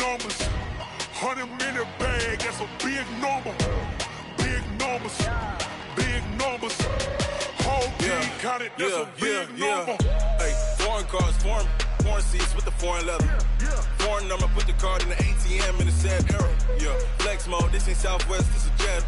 numbers. 100-minute bag, that's a big number. Big numbers. Big numbers. Whole team counted, that's a big number. Hey, foreign cars, foreign seats with the foreign leather. Foreign number, put the card in the ATM in the sad era. Yeah, flex mode, this ain't Southwest, this is jet.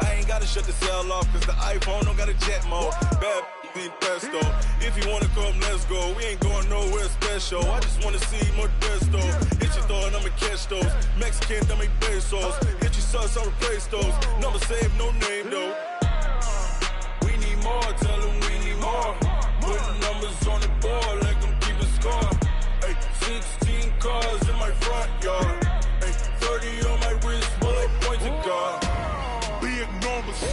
I ain't gotta shut the cell off, cause the iPhone don't got a jet mode. Bad need pesto. If you wanna come, let's go. We ain't going nowhere special. I just wanna see more desto. Hit your thought, I'ma catch those. Mexican, I'ma make pesos. Hit your sus, I'll replace those. Number saved, no name though. We need more, tell them we need more. Putting numbers on the board, let them keep a score. Hey, 16 cars in my front yard. Hey, 30 on my wrist, bullet pointed car. Big numbers,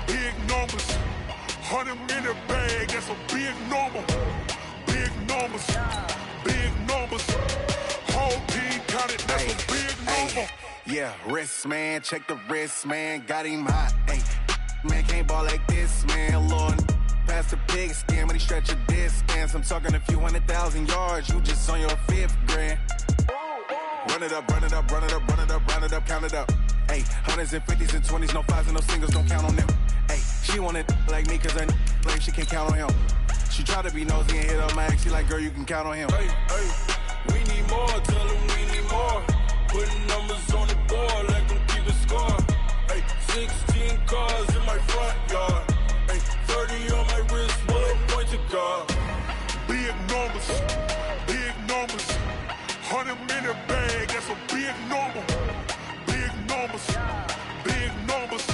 big numbers. 100-minute bag, that's a big number. Big numbers, big numbers. Whole team counted, that's a big number. Yeah, wrist man, check the wrist man, got him hot. Hey, man can't ball like this, man. Lord, past the pig skin when he stretch a distance. I'm talking a few 100,000 yards, you just on your 5th grand. Run it up, run it up, run it up, run it up, run it up, count it up. Hey, 100s and 50s and 20s, no 5s and no singles, don't count on them. Hey, she want it like me, cause her like she can't count on him. She try to be nosy and hit up my ex, she like, girl, you can count on him. Hey, we need more, tell them we need more. Putting numbers on the board, let them keep a score. Hey, 16 cars in my front yard. Hey, 30 on my wrist, bullet pointed car. Big numbers, big numbers. 100-minute bag, that's a big number. Big numbers, big numbers.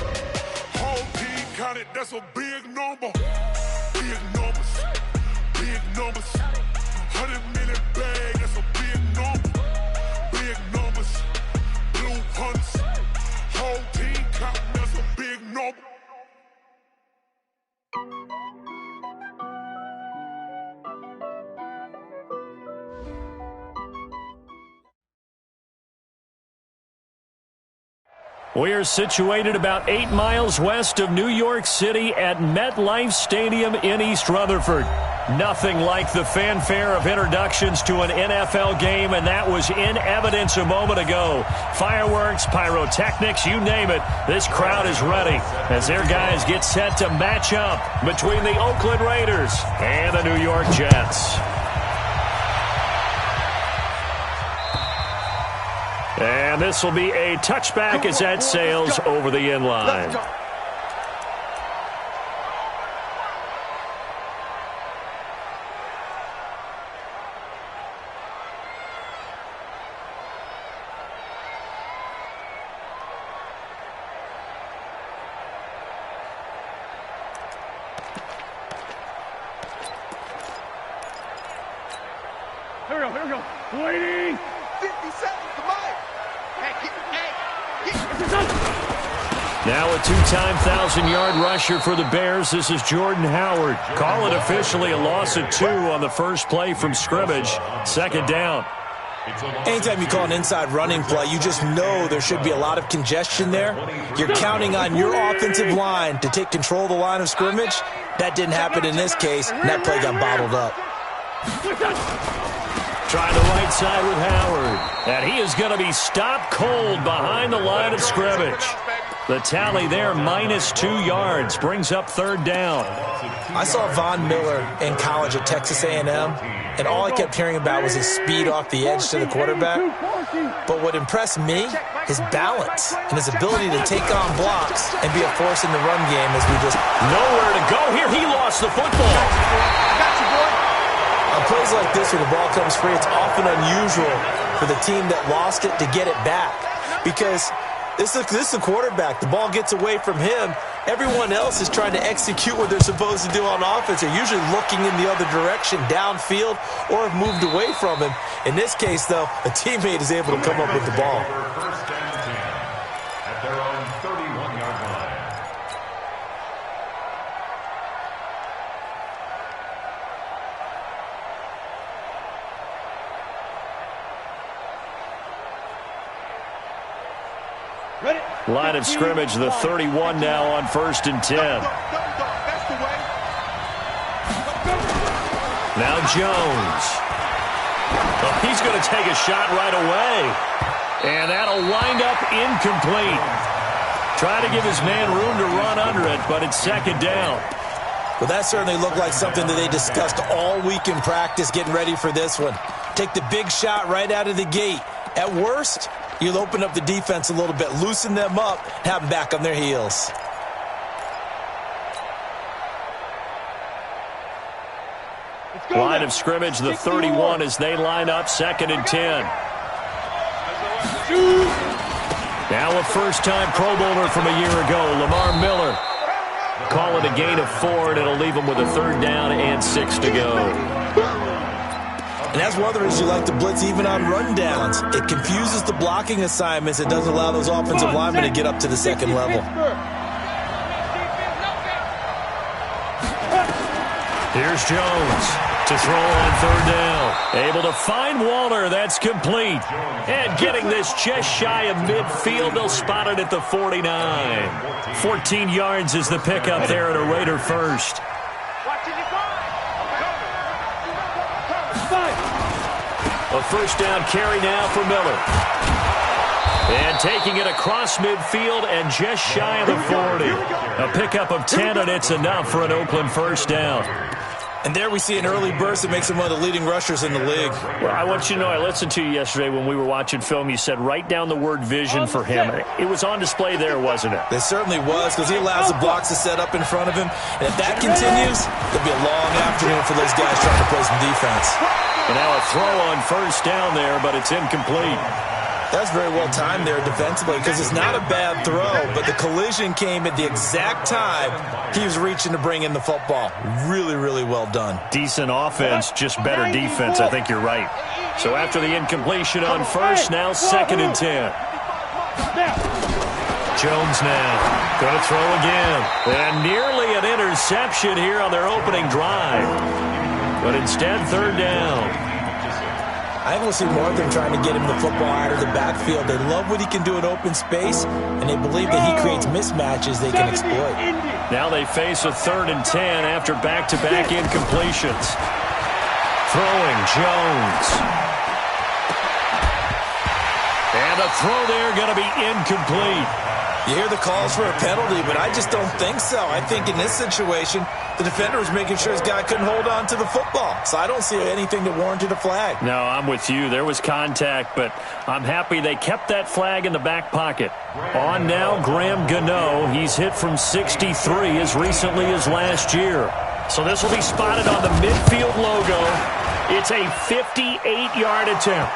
Whole team counted, that's a big number. Big numbers, big numbers. 100-minute bag, that's a big number. Big numbers, blue hunts. Whole team counting, that's a big number. We are situated about 8 miles west of New York City at MetLife Stadium in East Rutherford. Nothing like the fanfare of introductions to an NFL game, and that was in evidence a moment ago. Fireworks, pyrotechnics, you name it. This crowd is ready as their guys get set to match up between the Oakland Raiders and the New York Jets. And this will be a touchback as that sails over the end line. Here we go. Waiting. 50 seconds to mine. Now a two-time 1,000-yard rusher for the Bears. This is Jordan Howard. Call it officially a loss of 2 on the first play from scrimmage. Second down. Anytime you call an inside running play, you just know there should be a lot of congestion there. You're counting on your offensive line to take control of the line of scrimmage. That didn't happen in this case, and that play got bottled up. Trying the right side with Howard. And he is going to be stopped cold behind the line of scrimmage. The tally there, -2 yards, brings up third down. I saw Von Miller in college at Texas A&M, and all I kept hearing about was his speed off the edge to the quarterback. But what impressed me, his balance and his ability to take on blocks and be a force in the run game as we just... Nowhere to go here. He lost the football. On plays like this where the ball comes free, it's often unusual for the team that lost it to get it back. Because this is a quarterback. The ball gets away from him. Everyone else is trying to execute what they're supposed to do on offense. They're usually looking in the other direction, downfield, or have moved away from him. In this case, though, a teammate is able to come up with the ball. First down and 10 at their own 31-yard line. Line of scrimmage, the 31 now on 1st and 10. Now Jones. He's going to take a shot right away. And that'll wind up incomplete. Try to give his man room to run under it, but it's second down. Well, that certainly looked like something that they discussed all week in practice getting ready for this one. Take the big shot right out of the gate. At worst, you'll open up the defense a little bit, loosen them up, have them back on their heels. Line of scrimmage, the 31 as they line up, 2nd and 10. Now a first-time Pro Bowler from a year ago, Lamar Miller. Call it a gain of 4, and it'll leave him with a 3rd down and 6 to go. And that's one of the reasons you like to blitz even on rundowns. It confuses the blocking assignments. It doesn't allow those offensive linemen to get up to the second level. Here's Jones to throw on 3rd down. Able to find Waller. That's complete. And getting this just shy of midfield. They'll spot it at the 49. 14 yards is the pickup there at a Raider first. A first down carry now for Miller. And taking it across midfield and just shy of the 40. A pickup of 10, and it's enough for an Oakland first down. And there we see an early burst that makes him one of the leading rushers in the league. Well, I want you to know, I listened to you yesterday when we were watching film. You said write down the word vision for him. It was on display there, wasn't it? It certainly was, because he allows the blocks to set up in front of him. And if that continues, there'll be a long afternoon for those guys trying to play some defense. And now a throw on first down there, but it's incomplete. That's very well timed there defensively, because it's not a bad throw, but the collision came at the exact time he was reaching to bring in the football. Really, really well done. Decent offense, just better defense. I think you're right. So after the incompletion on first, now 2nd and 10. Jones now going to throw again. And nearly an interception here on their opening drive. But instead, 3rd down. I think we'll see more of them trying to get him the football out of the backfield. They love what he can do in open space, and they believe that he creates mismatches they can exploit. Now they face a 3rd and 10 after back-to-back incompletions. Throwing Jones. And a throw there going to be incomplete. You hear the calls for a penalty, but I just don't think so. I think in this situation, the defender was making sure his guy couldn't hold on to the football. So I don't see anything that warranted a flag. No, I'm with you. There was contact, but I'm happy they kept that flag in the back pocket. On now, Graham Gano. He's hit from 63 as recently as last year. So this will be spotted on the midfield logo. It's a 58-yard attempt.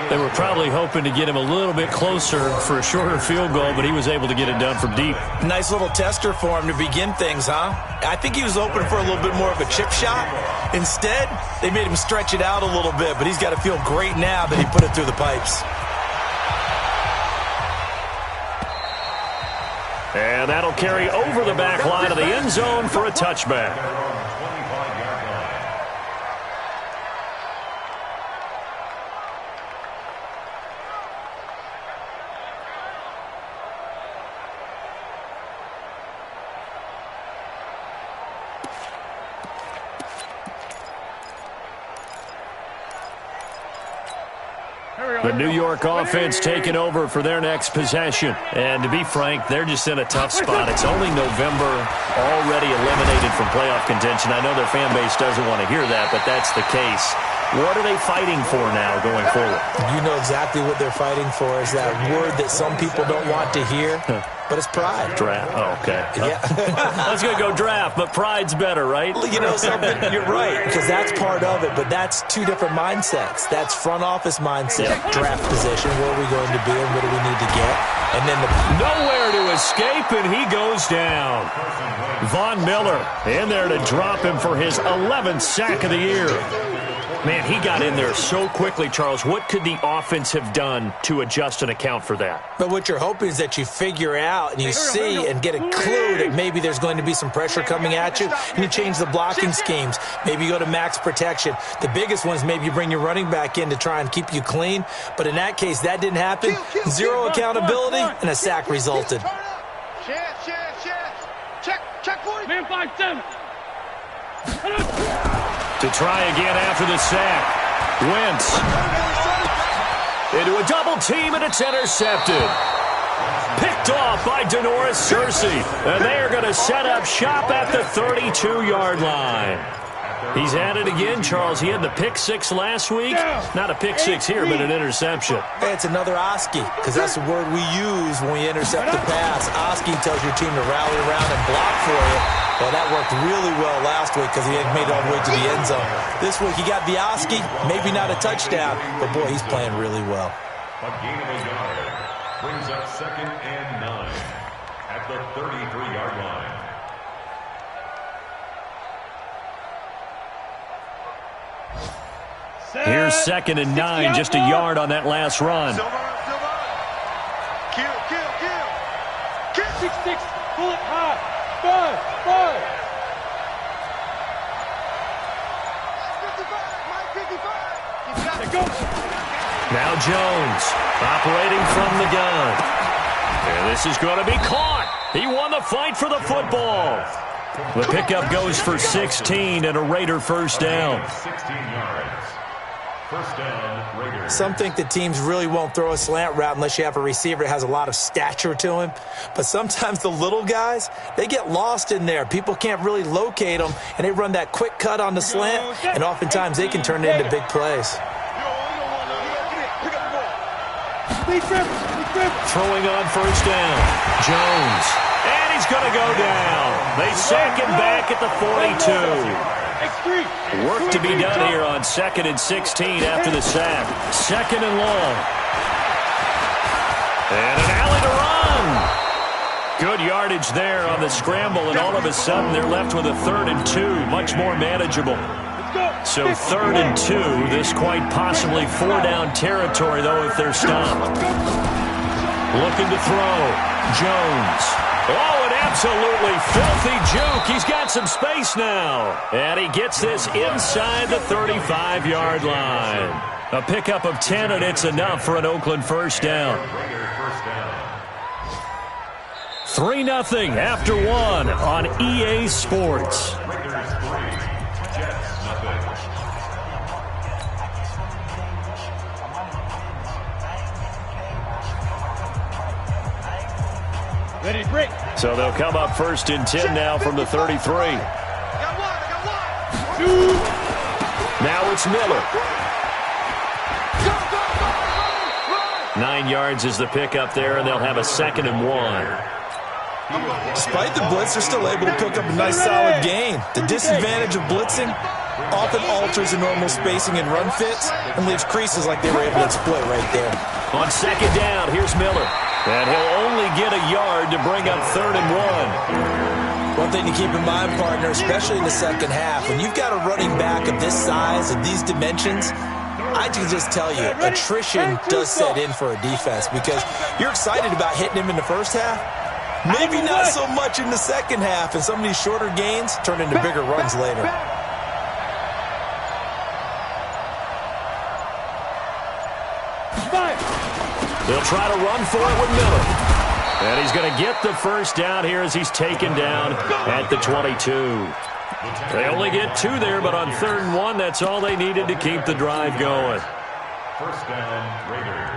They were probably hoping to get him a little bit closer for a shorter field goal, but he was able to get it done from deep. Nice little tester for him to begin things, huh? I think he was hoping for a little bit more of a chip shot. Instead, they made him stretch it out a little bit, but he's got to feel great now that he put it through the pipes. And that'll carry over the back line of the end zone for a touchback. The New York offense taking over for their next possession. And to be frank, they're just in a tough spot. It's only November, already eliminated from playoff contention. I know their fan base doesn't want to hear that, but that's the case. What are they fighting for now going forward? You know exactly what they're fighting for is that word that some people don't want to hear, but it's pride. Draft. Oh, okay. Yeah. I was going to go draft, but pride's better, right? You know something? You're right, because that's part of it, but that's two different mindsets. That's front office mindset, draft position, where are we going to be and what do we need to get? And then nowhere to escape, and he goes down. Von Miller in there to drop him for his 11th sack of the year. Man, he got in there so quickly, Charles. What could the offense have done to adjust and account for that? But what you're hoping is that you figure out and you see and get a clue that maybe there's going to be some pressure coming at you, and you change the blocking schemes. Maybe you go to max protection. The biggest one is maybe you bring your running back in to try and keep you clean. But in that case, that didn't happen. Zero accountability, and a sack resulted. Check, boys. Man 5-7. To try again after the sack. Wentz. Into a double team, and it's intercepted. Picked off by Denoris Searcy. And they are going to set up shop at the 32-yard line. He's at it again, Charles. He had the pick six last week. Not a pick six here, but an interception. Hey, it's another Oski, because that's the word we use when we intercept the pass. Oski tells your team to rally around and block for you. Well, that worked really well last week because he had made it all the way to the end zone. This week he got the Oski, maybe not a touchdown, but boy, he's playing really well. A gain of a yard brings up 2nd and 9 at the 33-yard line. Here's 2nd and 9, just a yard on that last run. Kill. 6-6, pull it high. 5. Now Jones, operating from the gun. And this is going to be caught. He won the fight for the football. The pickup goes for 16 and a Raider first down. 16 yards. First down, Raiders. Some think that teams really won't throw a slant route unless you have a receiver that has a lot of stature to him. But sometimes the little guys, they get lost in there. People can't really locate them, and they run that quick cut on the slant, and oftentimes they can turn it into big plays. Throwing on first down. Jones. And he's going to go down. They sack him back at the 42. Work to be done here on 2nd and 16 after the sack. 2nd and long. And an alley to run. Good yardage there on the scramble, and all of a sudden they're left with a 3rd and 2, much more manageable. So 3rd and 2, this quite possibly 4-down territory, though, if they're stopped. Looking to throw. Jones. Oh, an absolutely filthy juke. He's got some space now. And he gets this inside the 35-yard line. A pickup of 10, and it's enough for an Oakland first down. 3-0 after 1 on EA Sports. So they'll come up 1st and 10 now from the 33. Now it's Miller. 9 yards is the pickup there, and they'll have a 2nd and 1. Despite the blitz, they're still able to pick up a nice solid gain. The disadvantage of blitzing often alters the normal spacing and run fits and leaves creases like they were able to exploit right there. On 2nd down, here's Miller. And he'll only get a yard to bring up 3rd and 1. One thing to keep in mind, partner, especially in the second half, when you've got a running back of this size, of these dimensions, I can just tell you, attrition does set in for a defense because you're excited about hitting him in the first half. Maybe not so much in the second half, and some of these shorter gains turn into bigger runs later. They'll try to run for it with Miller. And he's going to get the first down here as he's taken down at the 22. They only get 2 there, but on 3rd and 1, that's all they needed to keep the drive going. First down, Raiders.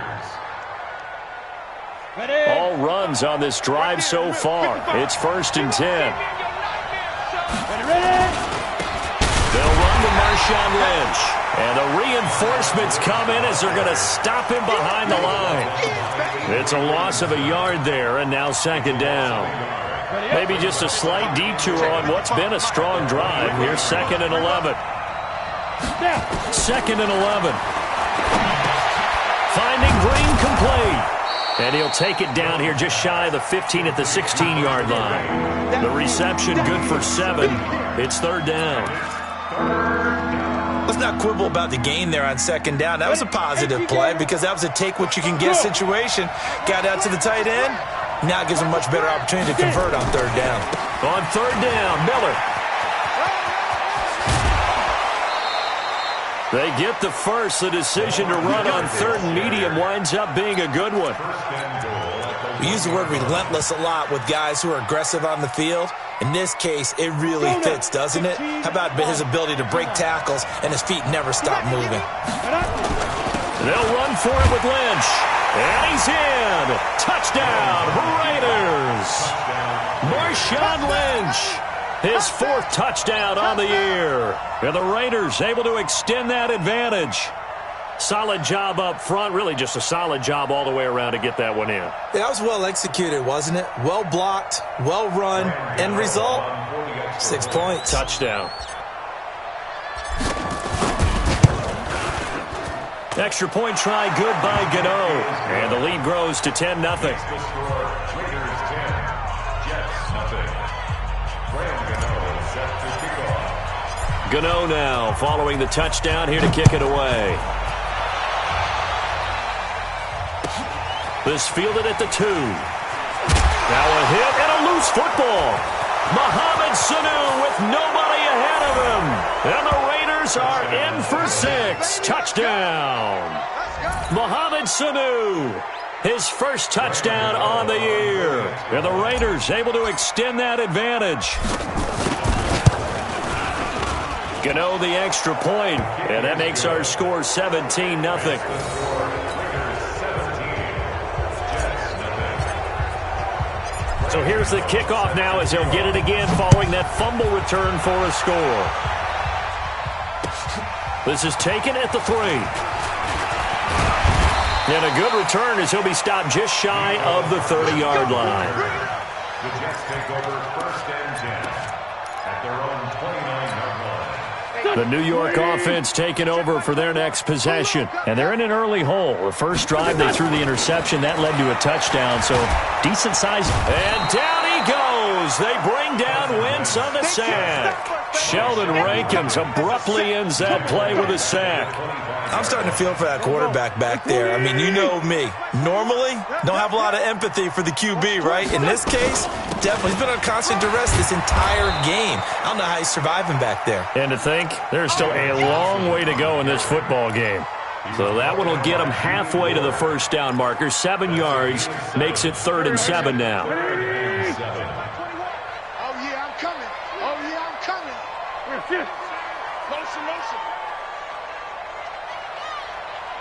All runs on this drive so far. It's 1st and 10. They'll run to Marshawn Lynch. And the reinforcements come in as they're going to stop him behind the line. It's a loss of a yard there, and now 2nd down. Maybe just a slight detour on what's been a strong drive. Here's 2nd and 11. 2nd and 11. Finding Green complete. And he'll take it down here just shy of the 15 at the 16-yard line. The reception good for 7. It's 3rd down. Let's not quibble about the gain there on 2nd down. That was a positive play because that was a take-what-you-can-get situation. Got out to the tight end. Now gives him a much better opportunity to convert on 3rd down. On 3rd down, Miller. They get the first. The decision to run on 3rd and medium winds up being a good one. We use the word relentless a lot with guys who are aggressive on the field. In this case, it really fits, doesn't it? How about his ability to break tackles and his feet never stop moving? They'll run for it with Lynch. And he's in. Touchdown, Raiders. Marshawn Lynch, his 4th touchdown on the year. And the Raiders able to extend that advantage. Solid job up front. Really just a solid job all the way around to get that one in. Yeah, that was well executed, wasn't it? Well blocked, well run. End result, 6 points. Touchdown. Extra point try good by Gano. And the lead grows to 10-0. Gano now following the touchdown here to kick it away. This fielded at the 2. Now a hit and a loose football. Mohamed Sanu with nobody ahead of him. And the Raiders are in for 6. Touchdown. Mohamed Sanu, his 1st touchdown on the year. And the Raiders able to extend that advantage. Gano the extra point, and that makes our score 17-0. So here's the kickoff now as he'll get it again following that fumble return for a score. This is taken at the 3. And a good return as he'll be stopped just shy of the 30-yard line. The Jets take over 1st and 10 at their own 29-yard line. The New York offense taking over for their next possession. And they're in an early hole. The first drive, they threw the interception. That led to a touchdown, so decent size. And down he goes. They bring down Wentz on the sack. Sheldon Rankins abruptly ends that play with a sack. I'm starting to feel for that quarterback back there. I mean, you know me. Normally, don't have a lot of empathy for the QB, right? In this case, definitely. He's been on constant duress this entire game. I don't know how he's surviving back there. And to think, there's still a long way to go in this football game. So that one will get him halfway to the 1st down marker. 7 yards makes it 3rd and 7 now. Oh, yeah, I'm coming. Oh, yeah, I'm coming. Motion.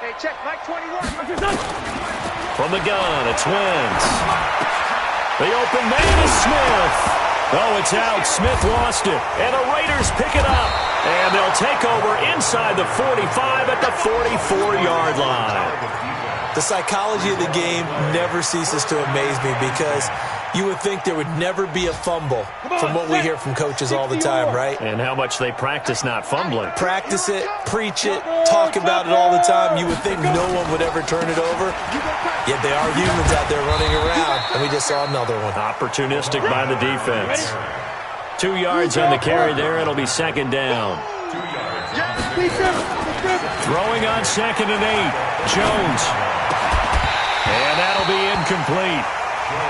Hey, check, Mike 21. From the gun, it's Wentz. The open man is Smith. Oh, it's out. Smith lost it. And the Raiders pick it up. And they'll take over inside the 45 at the 44-yard line. The psychology of the game never ceases to amaze me because you would think there would never be a fumble from what we hear from coaches all the time, right? And how much they practice not fumbling. Practice it, preach it, talk about it all the time. You would think no one would ever turn it over. Yet they are humans out there running around, and we just saw another one. Opportunistic by the defense. 2 yards on the carry there. It'll be 2nd down. Throwing on 2nd and 8. Jones. And that'll be incomplete.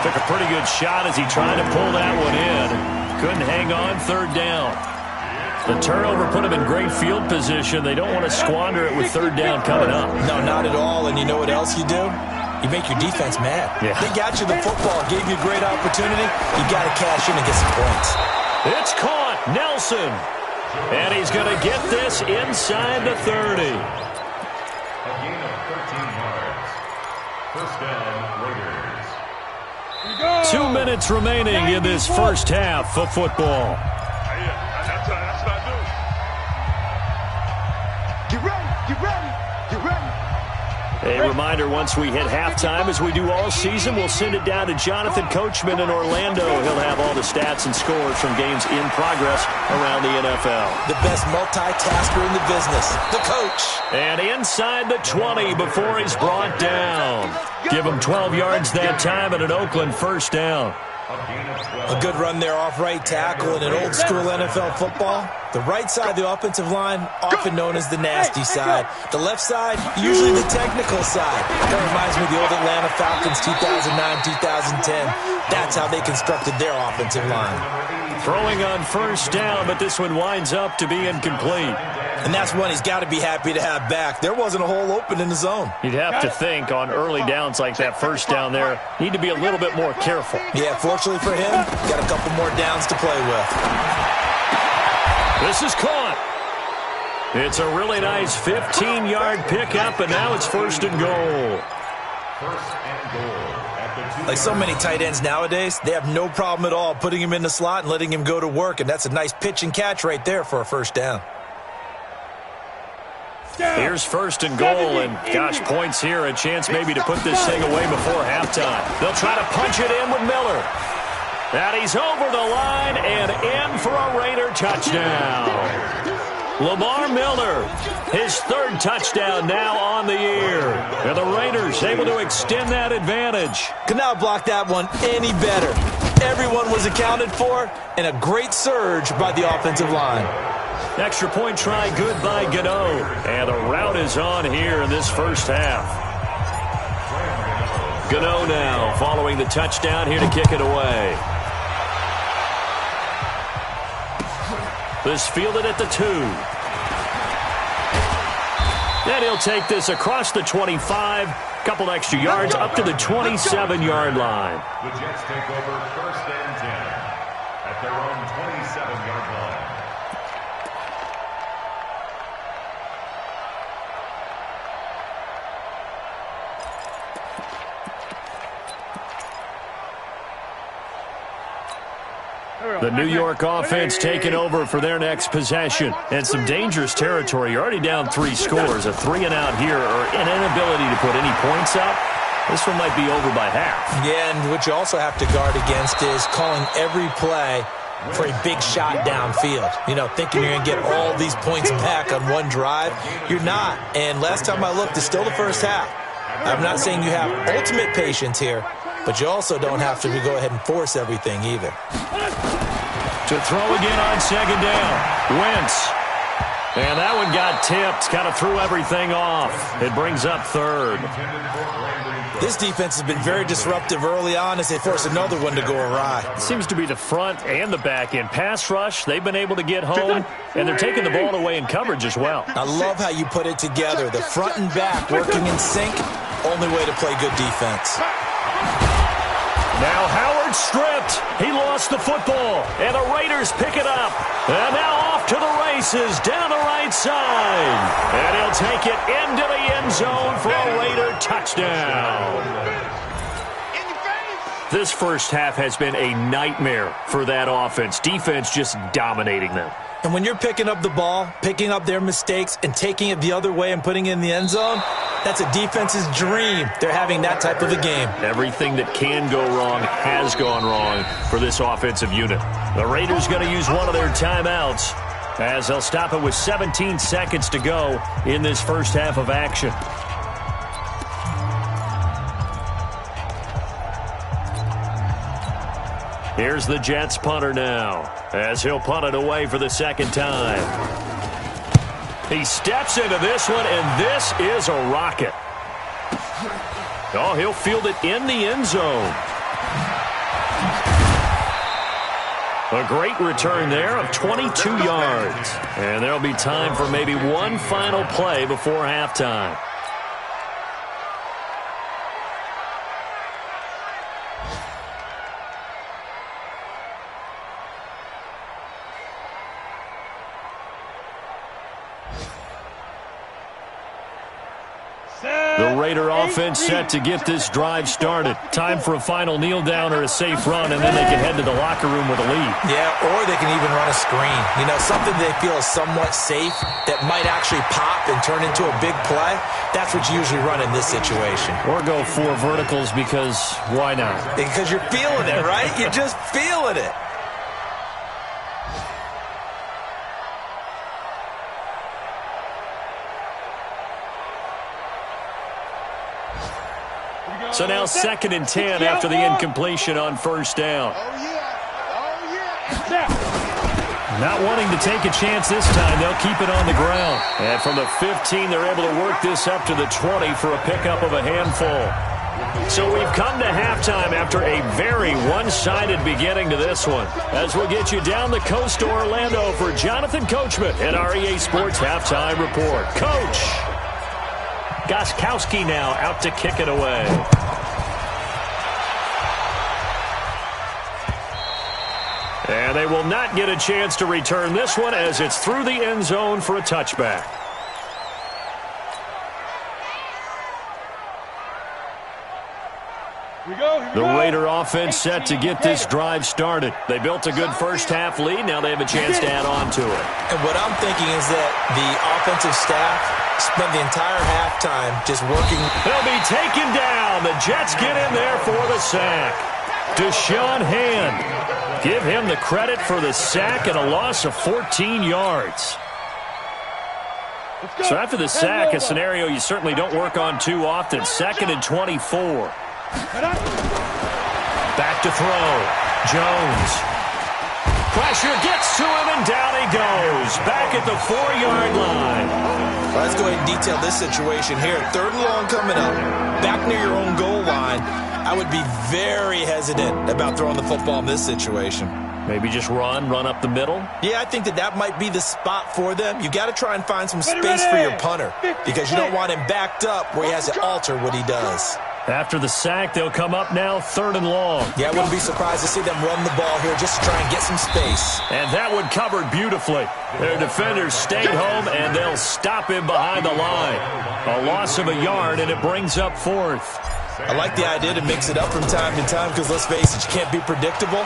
Took a pretty good shot as he tried to pull that one in. Couldn't hang on. 3rd down. The turnover put him in great field position. They don't want to squander it with 3rd down coming up. No, not at all. And you know what else you do? You make your defense mad. Yeah. They got you the football, gave you a great opportunity. You got to cash in and get some points. It's caught. Nelson. And he's going to get this inside the 30. A gain of 13 yards. 1st down, Raiders. 2 minutes remaining in this 1st half of football. That's what I do. Get ready. A reminder, once we hit halftime, as we do all season, we'll send it down to Jonathan Coachman in Orlando. He'll have all the stats and scores from games in progress around the NFL. The best multitasker in the business, the coach. And inside the 20 before he's brought down. Give him 12 yards that time and an Oakland 1st down. A good run there off right tackle in an old school NFL football. The right side of the offensive line, often known as the nasty side. The left side, usually the technical side. That reminds me of the old Atlanta Falcons 2009-2010. That's how they constructed their offensive line. Throwing on first down, but this one winds up to be incomplete. And that's one he's got to be happy to have back. There wasn't a hole open in the zone. You'd have to think on early downs like that first down there, need to be a little bit more careful. Yeah, fortunately for him, got a couple more downs to play with. This is caught. It's a really nice 15-yard pickup, and now it's first and goal. First and goal. Like so many tight ends nowadays, they have no problem at all putting him in the slot and letting him go to work, and that's a nice pitch and catch right there for a first down. Here's first and goal, and gosh, points here, a chance maybe to put this thing away before halftime. They'll try to punch it in with Miller. And he's over the line and in for a Raider touchdown. Lamar Miller, his third touchdown now on the year. And the Raiders able to extend that advantage. Could not block that one any better. Everyone was accounted for, and a great surge by the offensive line. Extra point try good by Gano. And the route is on here in this first half. Gano now following the touchdown here to kick it away. This fielded at the 2. And he'll take this across the 25. Couple extra yards up to the 27-yard line. The Jets take over first and 10 at their own 27-yard line. The New York offense taking over for their next possession. And some dangerous territory. You're already down 3 scores. A 3-and-out here or an inability to put any points up. This one might be over by half. Yeah, and what you also have to guard against is calling every play for a big shot downfield. You know, thinking you're going to get all these points back on one drive. You're not. And last time I looked, it's still the first half. I'm not saying you have ultimate patience here, but you also don't have to go ahead and force everything either. To throw again on second down. Wentz. And that one got tipped. Kind of threw everything off. It brings up third. This defense has been very disruptive early on as they force another one to go awry. It seems to be the front and the back end. Pass rush, they've been able to get home, and they're taking the ball away in coverage as well. I love how you put it together. The front and back working in sync. Only way to play good defense. Now Howard stripped. He lost the football, and the Raiders pick it up. And now off to the races down the right side. And he'll take it into the end zone for a Raider touchdown. This first half has been a nightmare for that offense. Defense just dominating them. And when you're picking up the ball, picking up their mistakes, and taking it the other way and putting it in the end zone, that's a defense's dream. They're having that type of a game. Everything that can go wrong has gone wrong for this offensive unit. The Raiders going to use one of their timeouts as they'll stop it with 17 seconds to go in this first half of action. Here's the Jets punter now as he'll punt it away for the second time. He steps into this one, and this is a rocket. Oh, he'll field it in the end zone. A great return there of 22 yards. And there'll be time for maybe one final play before halftime. The Raider offense set to get this drive started. Time for a final kneel down or a safe run, and then they can head to the locker room with a lead. Yeah, or they can even run a screen. You know, something they feel is somewhat safe that might actually pop and turn into a big play. That's what you usually run in this situation. Or go 4 verticals because why not? Because you're feeling it, right? You're just feeling it. So now 2nd and 10 after the incompletion on first down. Not wanting to take a chance this time, they'll keep it on the ground. And from the 15, they're able to work this up to the 20 for a pickup of a handful. So we've come to halftime after a very one-sided beginning to this one. As we'll get you down the coast to Orlando for Jonathan Coachman at our EA Sports Halftime Report. Coach! Gostkowski now out to kick it away. And they will not get a chance to return this one as it's through the end zone for a touchback. The Raider offense set to get this drive started. They built a good first-half lead. Now they have a chance to add on to it. And what I'm thinking is that the offensive staff spent the entire halftime just working. They'll be taken down. The Jets get in there for the sack. Deshaun Hand. Give him the credit for the sack and a loss of 14 yards. So after the sack, a scenario you certainly don't work on too often. 2nd and 24. Back to throw. Jones. Pressure gets to him, and down he goes. Back at the 4-yard line. Well, let's go ahead and detail this situation here. 3rd and long coming up. Back near your own goal line. I would be very hesitant about throwing the football in this situation. Maybe just run up the middle? Yeah, I think that might be the spot for them. You got to try and find some space for your punter because you don't want him backed up where he has to alter what he does. After the sack, they'll come up now 3rd and long. Yeah, I wouldn't be surprised to see them run the ball here just to try and get some space. And that one covered beautifully. Their defenders stayed home, and they'll stop him behind the line. A loss of a yard, and it brings up 4th. I like the idea to mix it up from time to time because, let's face it, you can't be predictable.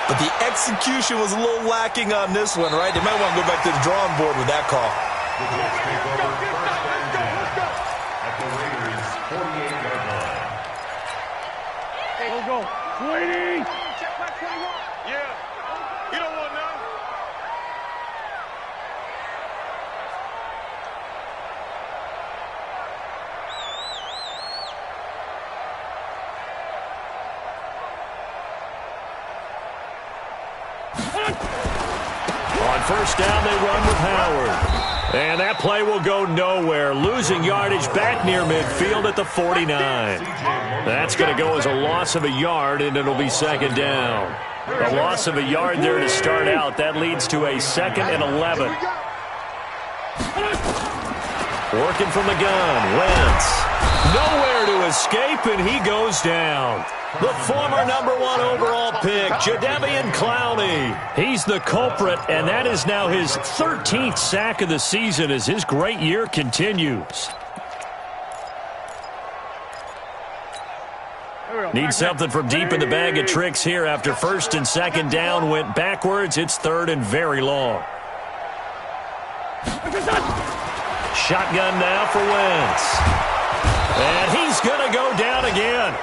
But the execution was a little lacking on this one, right? They might want to go back to the drawing board with that call. The Jets take over 1st and 10 at the Raiders' 48-yard line. Hey, go. 20. Check my 21. Yeah. You don't want none. On 1st down, they run with Howard. And that play will go nowhere, losing yardage back near midfield at the 49. That's going to go as a loss of a yard, and it'll be 2nd down. A loss of a yard there to start out. That leads to a 2nd and 11. Working from the gun, Wentz. Nowhere to escape, and he goes down. The former #1 overall pick, Jadeveon Clowney. He's the culprit, and that is now his 13th sack of the season as his great year continues. Need something from deep in the bag of tricks here after 1st and 2nd down went backwards. It's 3rd and very long. Shotgun now for Wentz. And he's going to go down again.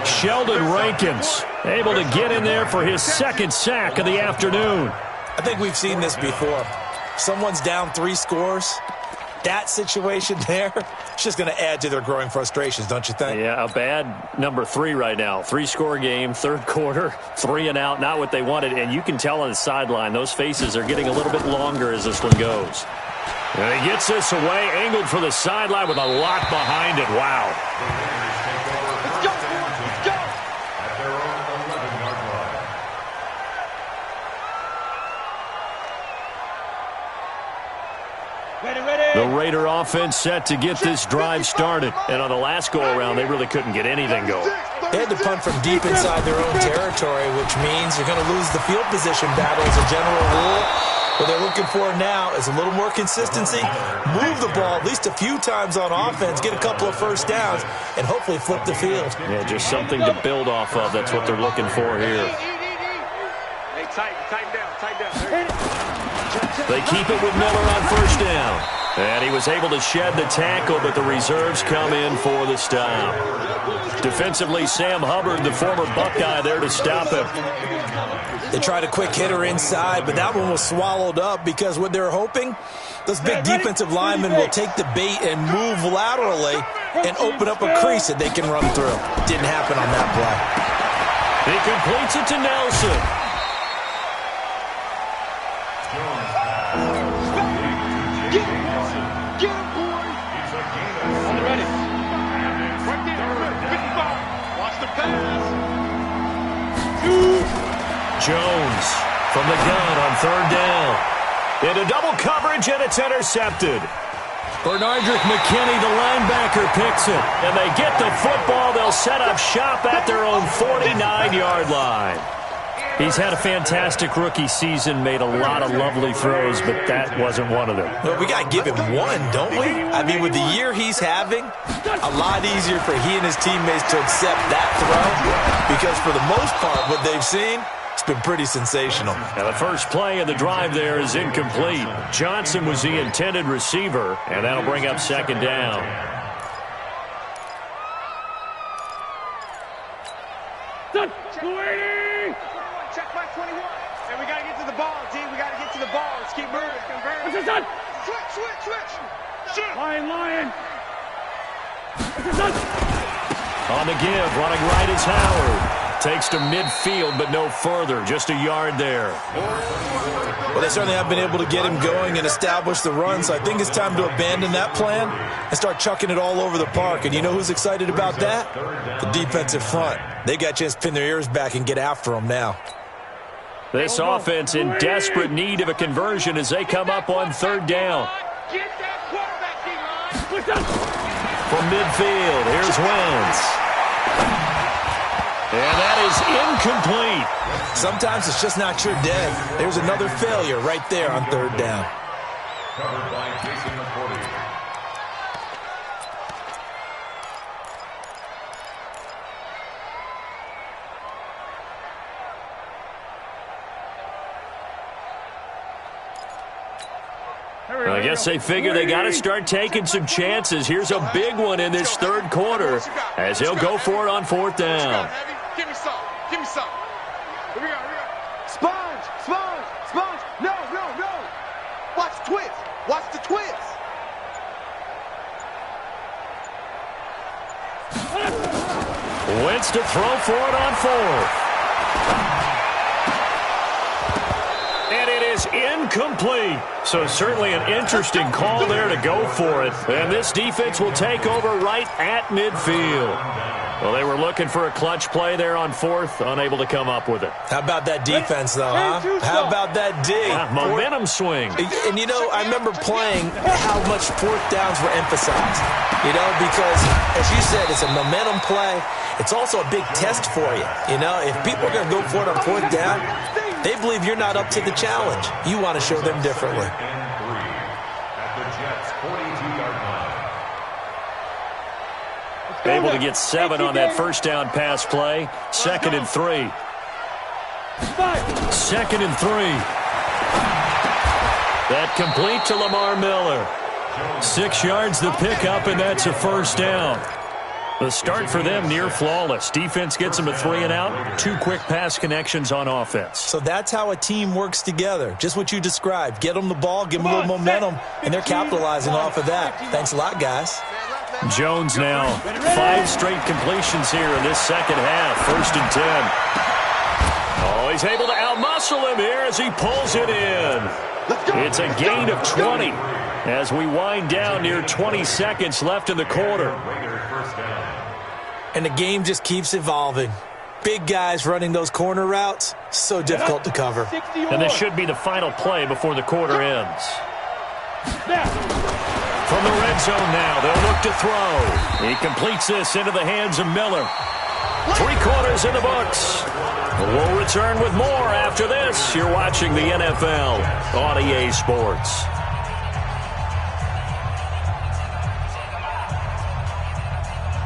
Sheldon Rankins able to get in there for his 2nd sack of the afternoon. I think we've seen this before. Someone's down 3 scores. That situation there, it's just going to add to their growing frustrations, don't you think? Yeah, a bad number 3 right now. 3-score game, 3rd quarter, 3 and out, not what they wanted. And you can tell on the sideline, those faces are getting a little bit longer as this one goes. And he gets this away, angled for the sideline with a lot behind it. Wow. Let's go. At their own 11-yard line. The Raider offense set to get this drive started. And on the last go-around, they really couldn't get anything going. They had to punt from deep inside their own territory, which means you're going to lose the field position battle as a general rule. What they're looking for now is a little more consistency, move the ball at least a few times on offense, get a couple of 1st downs, and hopefully flip the field. Yeah, just something to build off of. That's what they're looking for here. Hey, tighten down. They keep it with Miller on 1st down. And he was able to shed the tackle, but the reserves come in for the stop. Defensively, Sam Hubbard, the former Buckeye, there to stop him. They tried a quick hitter inside, but that one was swallowed up because what they're hoping, those big defensive linemen will take the bait and move laterally and open up a crease that they can run through. Didn't happen on that play. He completes it to Nelson. Get him, boy. On the ready. Right there. Jones from the gun on third down. Into double coverage, and it's intercepted. Bernardrick McKinney, the linebacker, picks it. And they get the football. They'll set up shop at their own 49-yard line. He's had a fantastic rookie season, made a lot of lovely throws, but that wasn't one of them. Well, we got to give him one, don't we? I mean, with the year he's having, a lot easier for he and his teammates to accept that throw, because for the most part, what they've seen, it's been pretty sensational. Now, the first play of the drive there is incomplete. Johnson was the intended receiver, and that'll bring up second down. Check back 21. And we got to get to the ball, D. We got to get to the ball. Let's keep moving. What's this done? Switch. Lion. What's this done? On the give, running right is Howard. Takes to midfield, but no further. Just a yard there. Well, they certainly have been able to get him going and establish the run, so I think it's time to abandon that plan and start chucking it all over the park. And you know who's excited about that? The defensive front. They got a chance to pin their ears back and get after him now. This offense in desperate need of a conversion as they come up on third down. Get that quarterback, D-line. From midfield, here's Wentz. And that is incomplete. Sometimes it's just not your day. There's another failure right there on third down. Covered by Jason McCourty. I guess they figure they got to start taking some chances. Here's a big one in this third quarter as he'll go for it on fourth down. Give me some. Here we go. Sponge. No. Watch the twist. Wentz to throw for it on fourth. And it is incomplete. So certainly an interesting call there to go for it. And this defense will take over right at midfield. Well, they were looking for a clutch play there on fourth, unable to come up with it. How about that defense, though, huh? How about that D? Yeah, momentum swing. And, you know, I remember playing how much fourth downs were emphasized. You know, because, as you said, it's a momentum play. It's also a big test for you. You know, if people are going to go for it on fourth down, they believe you're not up to the challenge. You want to show them differently. At the Jets' 42-yard line. Able to get 7 on that first down pass play. 2nd and 3. 2nd and 3. That complete to Lamar Miller. 6 yards the pickup, and that's a first down. The start for them near flawless. Defense gets them a 3 and out. 2 quick pass connections on offense. So that's how a team works together. Just what you described. Get them the ball, give them a little momentum, and they're capitalizing off of that. Thanks a lot, guys. Jones now. 5 straight completions here in this second half. 1st and 10. Oh, he's able to outmuscle him here as he pulls it in. It's a gain of 20 as we wind down near 20 seconds left in the quarter. And the game just keeps evolving. Big guys running those corner routes, so difficult to cover. And this should be the final play before the quarter ends. From the red zone now, they'll look to throw. He completes this into the hands of Miller. 3 quarters in the books. We'll return with more after this. You're watching the NFL on EA Sports.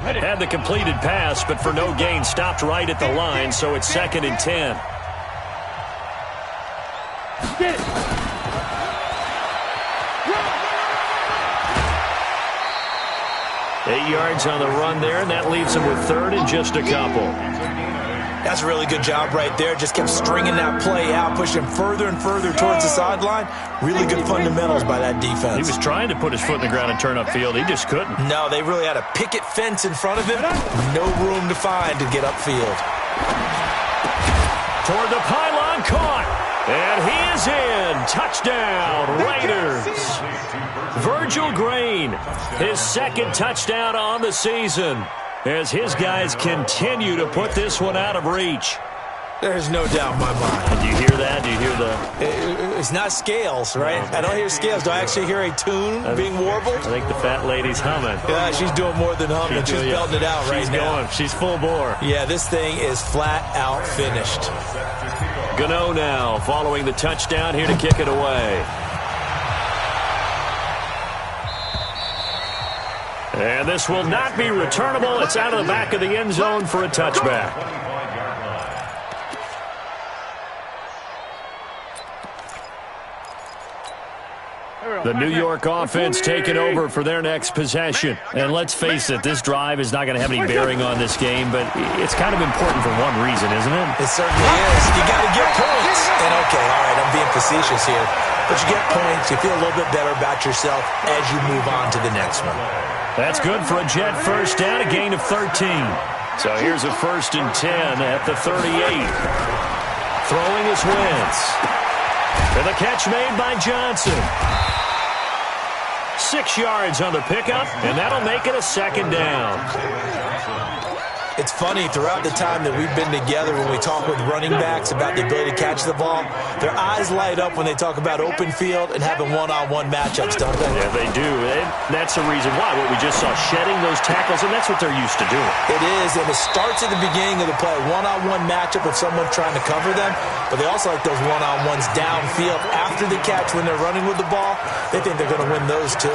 Had the completed pass, but for no gain, stopped right at the line, so it's 2nd and 10. Get it. 8 yards on the run there, and that leaves them with 3rd and just a couple. That's a really good job right there. Just kept stringing that play out, pushing further and further towards the sideline. Really good fundamentals by that defense. He was trying to put his foot in the ground and turn upfield. He just couldn't. No, they really had a picket fence in front of him. No room to find to get upfield. Toward the pylon, caught. And he is in. Touchdown, Raiders. Virgil Green, his 2nd touchdown on the season, as his guys continue to put this one out of reach. There's no doubt in my mind. Do you hear that? Do you hear the... It's not scales, right? I don't hear scales. Do I actually hear a tune being warbled? I think the fat lady's humming. Yeah, she's doing more than humming. She's belting it out right now. She's full bore. Yeah, this thing is flat out finished. Gano now following the touchdown here to kick it away. And this will not be returnable. It's out of the back of the end zone for a touchback. The New York offense taking over for their next possession. And let's face it, this drive is not going to have any bearing on this game, but it's kind of important for one reason, isn't it? It certainly is. You got to get points. And okay, all right, I'm being facetious here. But you get points, you feel a little bit better about yourself as you move on to the next one. That's good for a Jet first down, a gain of 13. So here's a 1st and 10 at the 38. Throwing is Wentz. For the catch made by Johnson. 6 yards on the pickup, and that'll make it a 2nd down. It's funny, throughout the time that we've been together, when we talk with running backs about the ability to catch the ball, their eyes light up when they talk about open field and having one-on-one matchups, don't they? Yeah, they do. And that's the reason why. What we just saw, shedding those tackles, and that's what they're used to doing. It is, and it starts at the beginning of the play. One-on-one matchup with someone trying to cover them, but they also like those one-on-ones downfield after the catch when they're running with the ball. They think they're going to win those, too.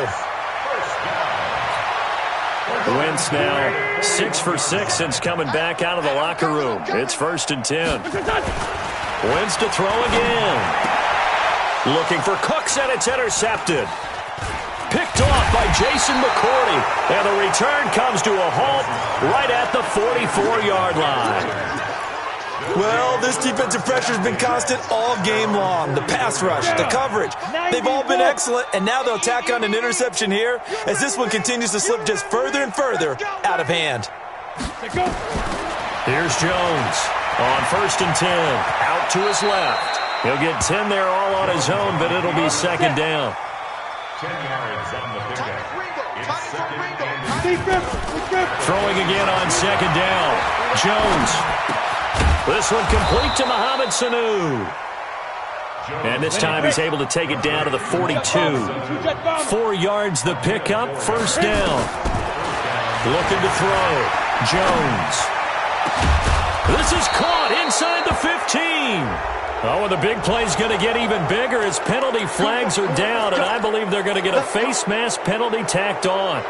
Wentz now 6 for 6 since coming back out of the locker room. It's 1st and 10. Wentz to throw again. Looking for Cooks, and it's intercepted. Picked off by Jason McCourty. And the return comes to a halt right at the 44-yard line. Well, this defensive pressure has been constant all game long. The pass rush, the coverage, they've all been excellent, and now they'll tack on an interception here as this one continues to slip just further and further out of hand. Here's Jones on 1st and 10, out to his left. He'll get 10 there all on his own, but it'll be 2nd down. 10 yards on the pickup. It's 2nd and 10. Throwing again on 2nd down. Jones. This one complete to Mohamed Sanu. And this time he's able to take it down to the 42. 4 yards the pickup, 1st down. Looking to throw. Jones. This is caught inside the 15. Oh, and the big play's going to get even bigger as penalty flags are down, and I believe they're going to get a face mask penalty tacked on.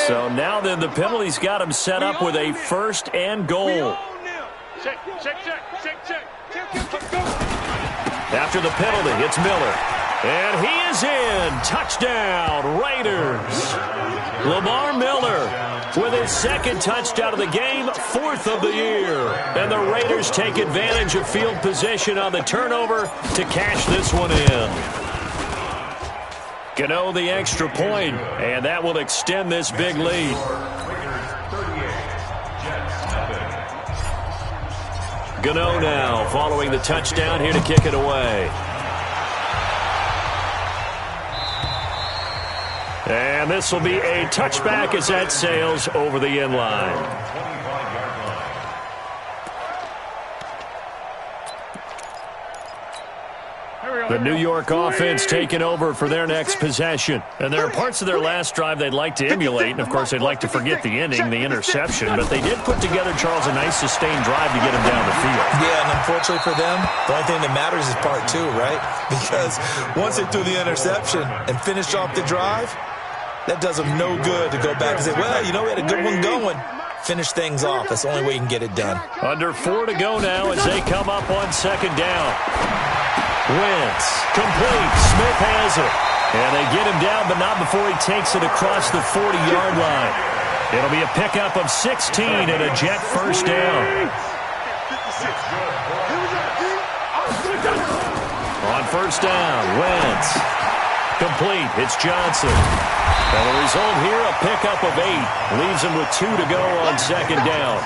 So now then the penalty's got him set up with a 1st and goal. After the penalty, it's Miller. And he is in. Touchdown, Raiders. Lamar Miller with his 2nd touchdown of the game, 4th of the year. And the Raiders take advantage of field position on the turnover to cash this one in. Gano the extra point, and that will extend this big lead. Gano now following the touchdown here to kick it away. And this will be a touchback as that sails over the end line. The New York offense taking over for their next possession. And there are parts of their last drive they'd like to emulate. And, of course, they'd like to forget the ending, the interception. But they did put together, Charles, a nice sustained drive to get him down the field. Yeah, and unfortunately for them, the only thing that matters is part 2, right? Because once they threw the interception and finished off the drive, that does them no good to go back and say, well, you know, we had a good one going. Finish things off. That's the only way you can get it done. Under 4 to go now as they come up on 2nd down. Wentz, complete. Smith has it. And they get him down, but not before he takes it across the 40-yard line. It'll be a pickup of 16 and a Jet 1st down. On 1st down, Wentz. Complete. It's Johnson. And the result here, a pickup of 8. Leaves him with 2 to go on 2nd down.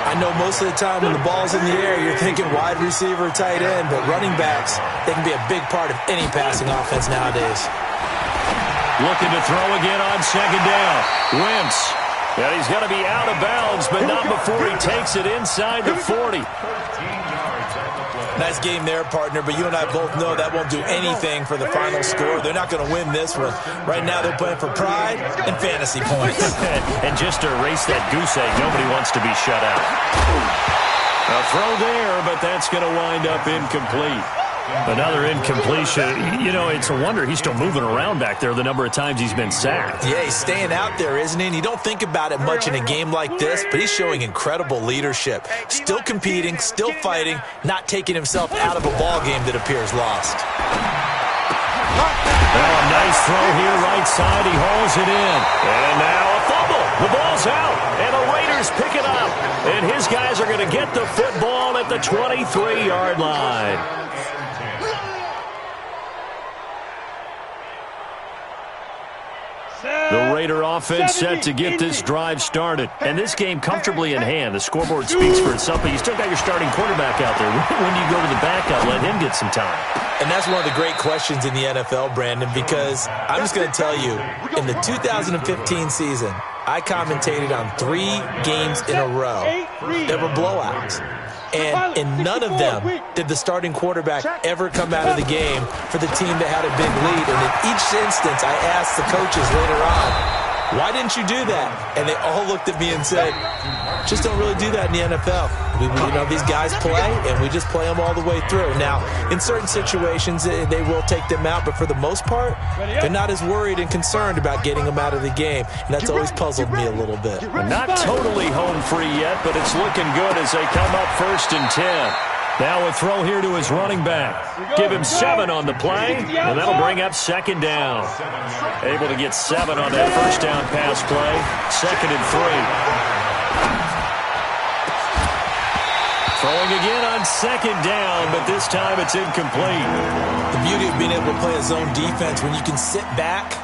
I know most of the time when the ball's in the air, you're thinking wide receiver, tight end, but running backs, they can be a big part of any passing offense nowadays. Looking to throw again on 2nd down. Wentz. And he's he's going to be out of bounds, but not before he takes it inside the 40. Nice game there, partner, but you and I both know that won't do anything for the final score. They're not going to win this one. Right now they're playing for pride and fantasy points. And just to erase that goose egg, nobody wants to be shut out. A throw there, but that's going to wind up incomplete. Another incompletion. You know, it's a wonder he's still moving around back there the number of times he's been sacked. Yeah, he's staying out there, isn't he? And you don't think about it much in a game like this, but he's showing incredible leadership. Still competing, still fighting, not taking himself out of a ball game that appears lost. Oh, nice throw here, right side. He hauls it in. And now a fumble. The ball's out, and the Raiders pick it up. And his guys are going to get the football at the 23-yard line. The Raider offense set to get this drive started. And this game comfortably in hand. The scoreboard speaks for itself, but you still got your starting quarterback out there. When do you go to the backup, let him get some time? And that's one of the great questions in the NFL, Brandon, because I'm just going to tell you, in the 2015 season, I commentated on 3 games in a row that were blowouts. And in none of them did the starting quarterback ever come out of the game for the team that had a big lead. And in each instance, I asked the coaches later on, why didn't you do that? And they all looked at me and said, just don't really do that in the NFL. These guys play, and we just play them all the way through. Now, in certain situations, they will take them out, but for the most part, they're not as worried and concerned about getting them out of the game. And that's always puzzled me a little bit. Not totally home free yet, but it's looking good as they come up 1st and 10. Now a throw here to his running back. Give him 7 on the play, and that'll bring up 2nd down. Able to get 7 on that 1st down pass play. 2nd and 3. Throwing again on 2nd down, but this time it's incomplete. The beauty of being able to play a zone defense, when you can sit back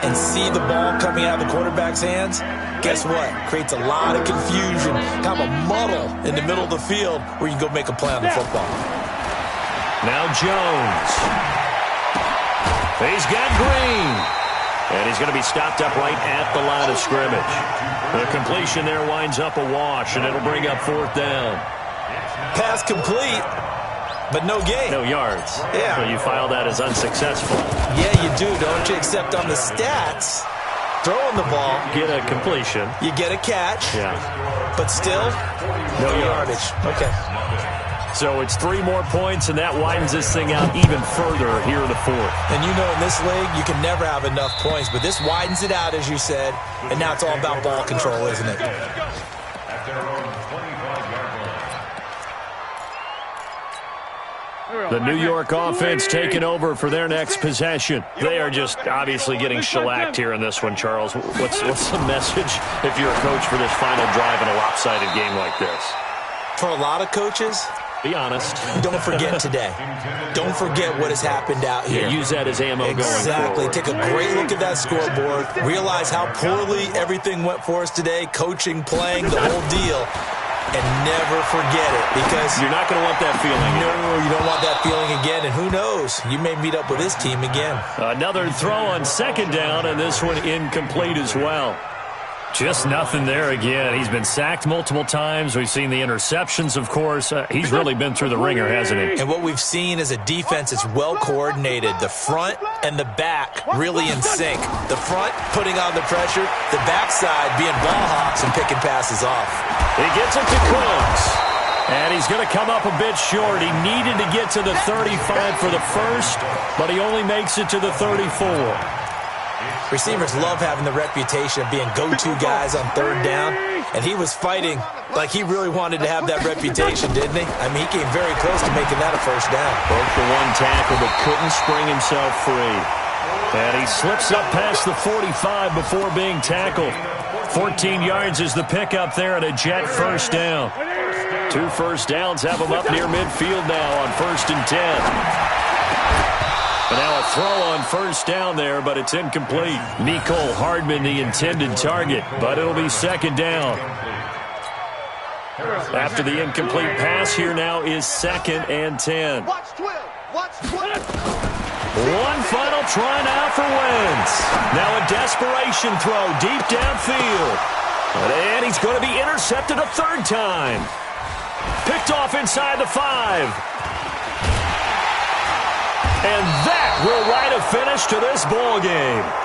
and see the ball coming out of the quarterback's hands, guess what? Creates a lot of confusion, kind of a muddle in the middle of the field where you can go make a play on the football. Now Jones. He's got Green. And he's going to be stopped up right at the line of scrimmage. The completion there winds up a wash, and it'll bring up 4th down. Pass complete, but no gain. No yards. Yeah. So you file that as unsuccessful. Yeah, you do, don't you? Except on the stats, throwing the ball. Get a completion. You get a catch. Yeah. But still, no yardage. Okay. So it's 3 more points, and that widens this thing out even further here in the 4th. And you know in this league, you can never have enough points, but this widens it out, as you said, and now it's all about ball control, isn't it? The New York offense taking over for their next possession. They are just obviously getting shellacked here in this one, Charles. What's the message if you're a coach for this final drive in a lopsided game like this? For a lot of coaches, be honest. Don't forget today. Don't forget what has happened out here. Yeah, use that as ammo going forward. Exactly. Take a great look at that scoreboard. Realize how poorly everything went for us today. Coaching, playing, the whole deal. And never forget it, because you're not going to want that feeling. No, you don't want that feeling again. And who knows? You may meet up with this team again. Another throw on 2nd down, and this one incomplete as well. Just nothing there again. He's been sacked multiple times. We've seen the interceptions, of course. He's really been through the ringer, hasn't he? And what we've seen is a defense that's well coordinated. The front and the back really in sync. The front putting on the pressure, the backside being ball hawks and picking passes off. He gets it to Cooks. And he's going to come up a bit short. He needed to get to the 35 for the first, but he only makes it to the 34. Receivers love having the reputation of being go-to guys on 3rd down, and he was fighting like he really wanted to have that reputation, didn't he? I mean, he came very close to making that a 1st down. Broke the 1 tackle, but couldn't spring himself free. And he slips up past the 45 before being tackled. 14 yards is the pickup there at a Jet 1st down. 2 first downs have him up near midfield now on 1st and 10. But now a throw on 1st down there, but it's incomplete. Mecole Hardman, the intended target, but it'll be 2nd down. After the incomplete pass, here now is 2nd and 10. One final try now for Wentz. Now a desperation throw deep downfield. But he's going to be intercepted a third time. Picked off inside the 5. And that will write a finish to this ball game.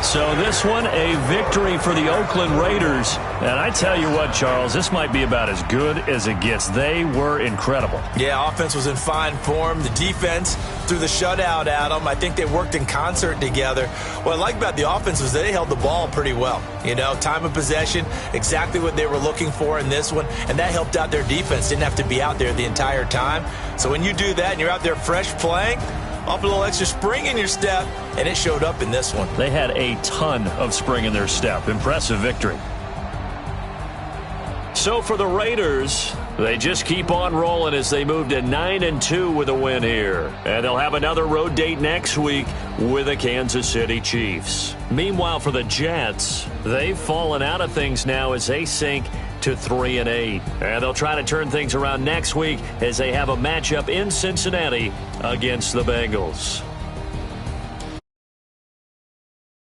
So this one, a victory for the Oakland Raiders. And I tell you what, Charles, this might be about as good as it gets. They were incredible. Yeah, offense was in fine form. The defense threw the shutout at them. I think they worked in concert together. What I like about the offense was they held the ball pretty well. You know, time of possession, exactly what they were looking for in this one. And that helped out their defense. Didn't have to be out there the entire time. So when you do that and you're out there fresh playing, off a little extra spring in your step, and it showed up in this one. They had a ton of spring in their step. Impressive victory. So for the Raiders, they just keep on rolling as they move to 9-2 with a win here. And they'll have another road date next week with the Kansas City Chiefs. Meanwhile, for the Jets, they've fallen out of things now as they sink to 3-8. And they'll try to turn things around next week as they have a matchup in Cincinnati against the Bengals.